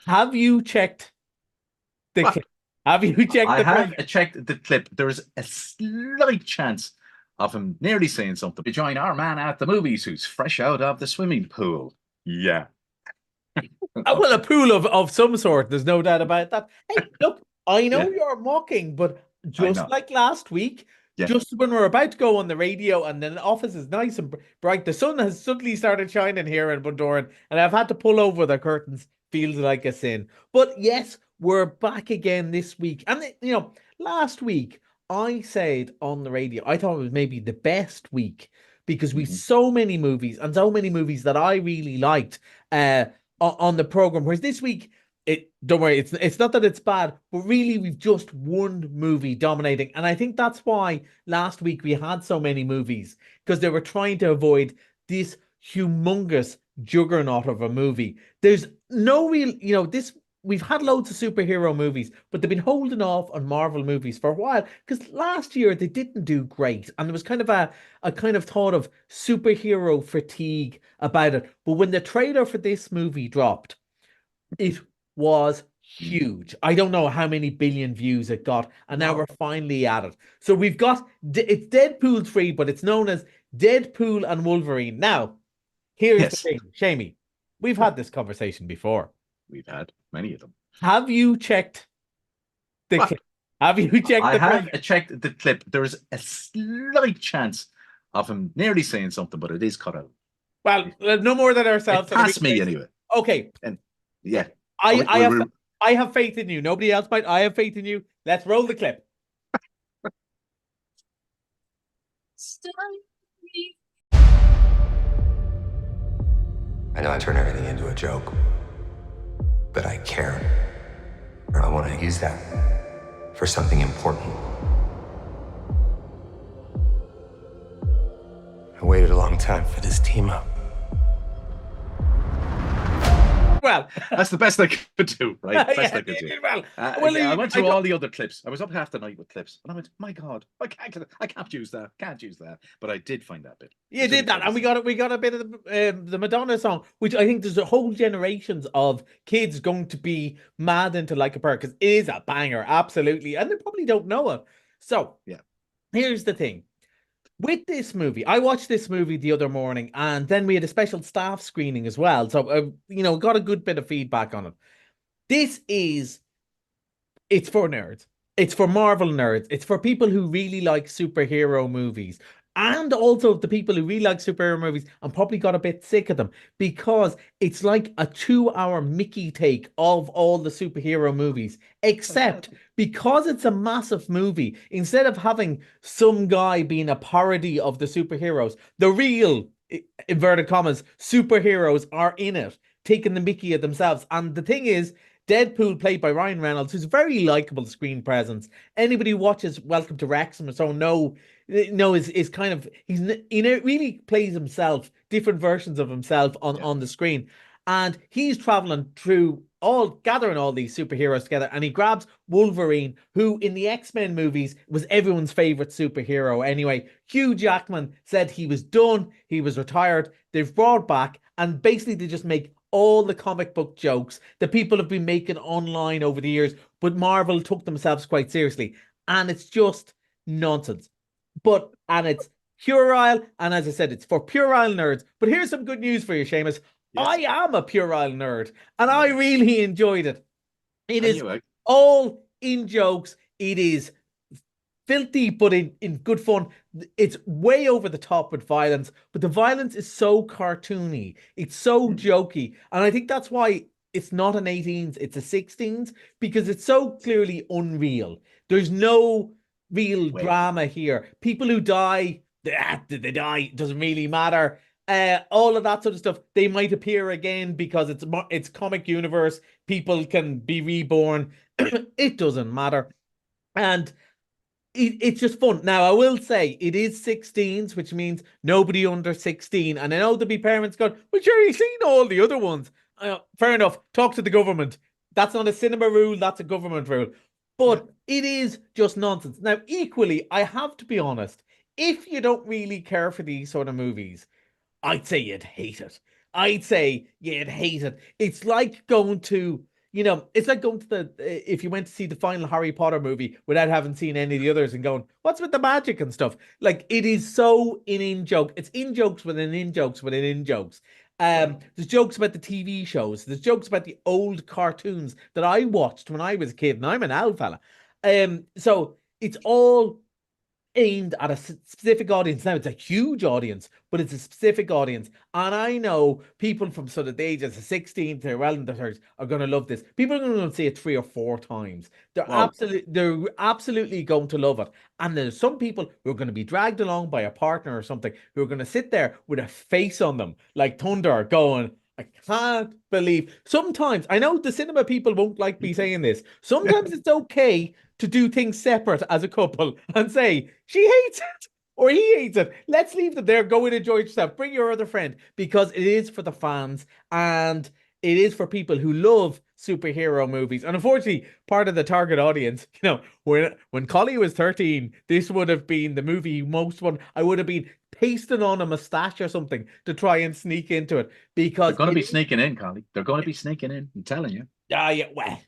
Have you checked the Well, clip? Have you checked I the have trailer? checked the clip. There is a slight chance of him nearly saying something to join our man at the movies who's fresh out of the swimming pool. Yeah. Well, a Okay. pool of some sort. There's no doubt about that. Hey, look, I know Yeah, you're mocking, but I just know. like last week, Yeah. just when we're about to go on the radio and the office is nice and bright, the sun has suddenly started shining here in Bundoran, and I've had to pull over the curtains. Feels like a sin. But yes, we're back again this week. And, last week I said on the radio, I thought it was maybe the best week because we Mhm. so many movies and so many movies that I really liked. On the program. Whereas this week, it don't worry, it's not that it's bad, but really we've just one movie dominating, and I think that's why last week we had so many movies because they were trying to avoid this humongous juggernaut of a movie. There's no real, this. We've had loads of superhero movies, but they've been holding off on Marvel movies for a while because last year they didn't do great, and there was kind of a kind of thought of superhero fatigue about it. But when the trailer for this movie dropped, it was Mm. huge. I don't know how many billion views it got, and now we're Wow. finally at it. So we've got it's Deadpool 3, but it's known as Deadpool and Wolverine. Now, here's the Yes. thing, Shamey. We've Well, had this conversation before. we've had many of them. Have you checked the Well, clip? Have you checked I the have trailer? checked the clip. There is a slight chance of him nearly saying something, but it is cut out. Well, no more than It ourselves, so we passed can say, me anyway. okay, And yeah, I, we, I we, have we I have faith in you. Nobody else might. I have faith in you. Let's roll the clip. I know I turn everything into a joke, but I care. Or I want to use that for something important. I waited a long time for this team up. Well, that's the best I could do, right? Best yeah, I could do. well, well, I went I through thought all the other clips. I was up half the night with clips, and I went, "My God, I can't use that. Can't use that." But I did find that bit. you It's only did that, and 30 seconds. we got a bit of the Madonna song, which I think there's a whole generations of kids going to be mad into like a bird because it is a banger, absolutely, and they probably don't know it. So Yeah. here's the thing. With this movie, I watched this movie the other morning, and then we had a special staff screening as well. So, got a good bit of feedback on it. This is it's for nerds. It's for Marvel nerds. It's for people who really like superhero movies. And also the people who really like superhero movies and probably got a bit sick of them because it's like a 2 hour Mickey take of all the superhero movies. Except because it's a massive movie, instead of having some guy being a parody of the superheroes, the real, inverted commas, superheroes are in it, taking the Mickey of themselves. And the thing is, Deadpool, played by Ryan Reynolds, who's a very likable screen presence. Anybody who watches Welcome to Wrexham or so is kind of really plays himself, different versions of himself Yeah. on the screen, and he's traveling through gathering all these superheroes together, and he grabs Wolverine, who in the X-Men movies was everyone's favorite superhero. Anyway, Hugh Jackman said he was done, he was retired. They've brought back, and basically they just make all the comic book jokes that people have been making online over the years, but Marvel took themselves quite seriously. And it's just nonsense. And it's puerile. And as I said, it's for puerile nerds. But here's some good news for you, Seamus. I Yes. am a puerile nerd, and I Yeah. really enjoyed it. It I is knew it. all in jokes. It is filthy, but in good fun. It's way over the top with violence, but the violence is so cartoony. It's so Mm. jokey. And I think that's why it's not an 18s, it's a 16s, because it's so clearly unreal. There's no real Wait. drama here. People who die, they die, it doesn't really matter. All of that sort of stuff, they might appear again because it's comic universe. People can be reborn. It doesn't matter. And it's just fun. Now, I will say it is 16s, which means nobody under 16. And I know there'll be parents going, well, sure, you've seen all the other ones. Fair enough. Talk to the government. That's not a cinema rule, that's a government rule. Yeah. But it is just nonsense. Now, equally, I have to be honest, if you don't really care for these sort of movies, I'd say you'd hate it. I'd say you'd hate it. It's like going to you know, it's like going to if you went to see the final Harry Potter movie without having seen any of the others and going, what's with the magic and stuff? Like, it is so in joke. It's in jokes within in jokes within in jokes. There's jokes about the TV shows. There's jokes about the old cartoons that I watched when I was a kid, and I'm an owl fella. So it's all aimed at a specific audience. Now, it's a huge audience, but it's a specific audience. And I know people from sort of the ages of 16 to well in their 30s are going to love this. People are going to see it 3 or 4 times. They're absolutely going to love it. And there's some people who are going to be dragged along by a partner or something who are going to sit there with a face on them like thunder going, I can't believe. Sometimes, I know the cinema people won't like me saying this. Sometimes it's okay to do things separate as a couple and say, she hates it or he hates it. Let's leave them there. Go and enjoy yourself. Bring your other friend, because it is for the fans and it is for people who love superhero movies. And unfortunately, part of the target audience, you know, when Collie was 13, this would have been the movie I would have been pasting on a mustache or something to try and sneak into it, because they're going to be sneaking in, Collie. They're going to be sneaking in. I'm telling you. Yeah, well,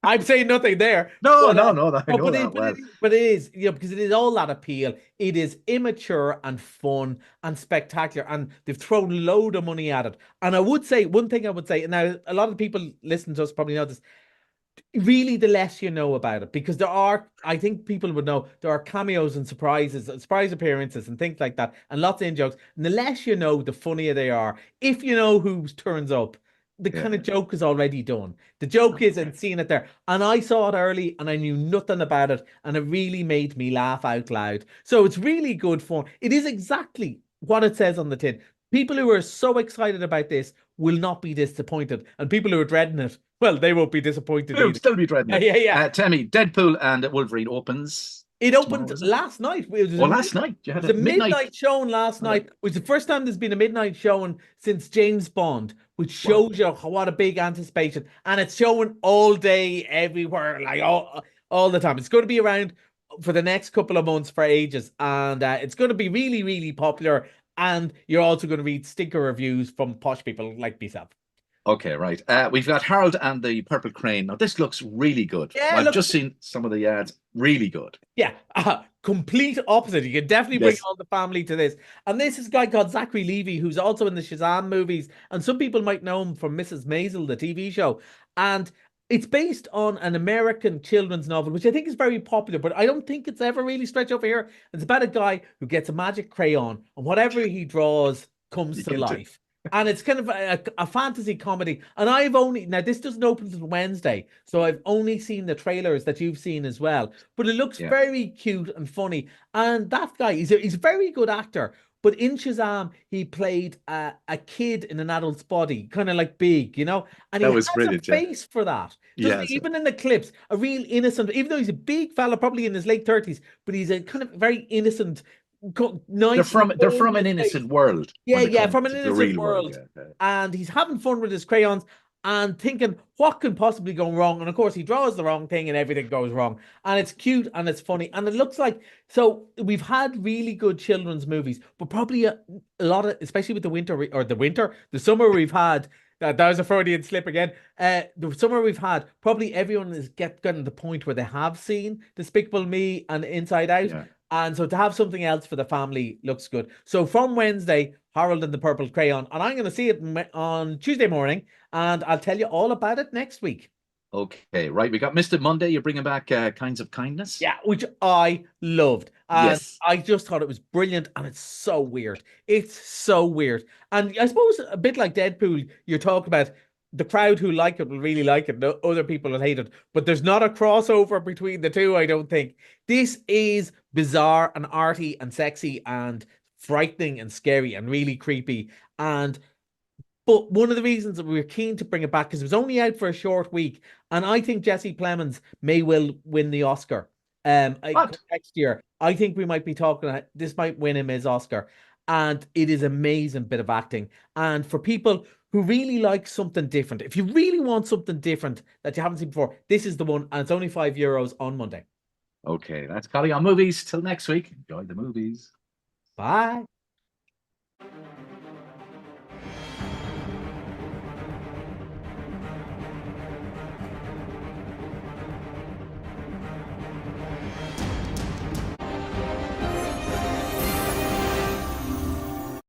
I'm saying nothing there. No, but, no. I know but that well. But it is, you know, because it is all that appeal. It is immature and fun and spectacular, and they've thrown a load of money at it. And I would say, one thing I would say, and now a lot of people listening to us probably know this, really the less you know about it, because there are, I think people would know, there are cameos and surprises, surprise appearances and things like that, and lots of in-jokes. And the less you know, the funnier they are. If you know who turns up, the kind of joke is already done. The joke is in seeing it there. And I saw it early and I knew nothing about it, and it really made me laugh out loud. So it's really good fun. It is exactly what it says on the tin. People who are so excited about this will not be disappointed. And people who are dreading it, well, they won't be disappointed They'll either. still be dreading it. Yeah. Tell me, Deadpool and Wolverine opens. It opened last night. Last night. You had a midnight showing last night. It was the first time there's been a midnight showing since James Bond, which shows you what a big anticipation. And it's showing all day, everywhere, like all the time. It's going to be around for the next couple of months for ages. And it's going to be really, really popular. And you're also going to read stinker reviews from posh people like myself. Okay, right. We've got Harold and the Purple Crane. Now, this looks really good. Yeah, I've just seen some of the ads. Really good. Yeah, complete opposite. You can definitely bring all the family to this. And this is a guy called Zachary Levi, who's also in the Shazam movies. And some people might know him from Mrs. Maisel, the TV show. And it's based on an American children's novel, which I think is very popular, but I don't think it's ever really stretched over here. It's about a guy who gets a magic crayon, and whatever he draws comes to life. And it's kind of a fantasy comedy. And now this doesn't open until Wednesday, so I've only seen the trailers that you've seen as well. But it looks very cute and funny. And that guy, he's a very good actor. But in Shazam, he played a kid in an adult's body, kind of like Big, you know? And he has a face for that. Even in Eclipse, a real innocent, even though he's a big fella, probably in his late 30s, but he's a kind of very innocent, nice. They're from an innocent world. From an innocent world. And he's having fun with his crayons and thinking, what can possibly go wrong? And of course, he draws the wrong thing and everything goes wrong. And it's cute and it's funny. And it looks like, so we've had really good children's movies, but probably a lot of, especially with the summer we've had, that was a Freudian slip again. The summer we've had, probably everyone is getting to the point where they have seen Despicable Me and Inside Out. Yeah. And so to have something else for the family looks good. So from Wednesday, Harold and the Purple Crayon. And I'm going to see it on Tuesday morning. And I'll tell you all about it next week. Okay, right. We got Mr. Monday. You're bringing back Kinds of Kindness? Yeah, which I loved. And I just thought it was brilliant. And it's so weird. It's so weird. And I suppose a bit like Deadpool, you're talking about the crowd who like it will really like it. No, other people will hate it. But there's not a crossover between the two, I don't think. This is bizarre and arty and sexy and frightening and scary and really creepy. But one of the reasons that we were keen to bring it back, because it was only out for a short week, and I think Jesse Plemons may well win the Oscar next year. I think we might be talking, this might win him his Oscar. And it is an amazing bit of acting. And for people who really like something different, if you really want something different that you haven't seen before, this is the one. And it's only €5 on Monday. Okay, that's Collie on Movies. Till next week, enjoy the movies. Bye.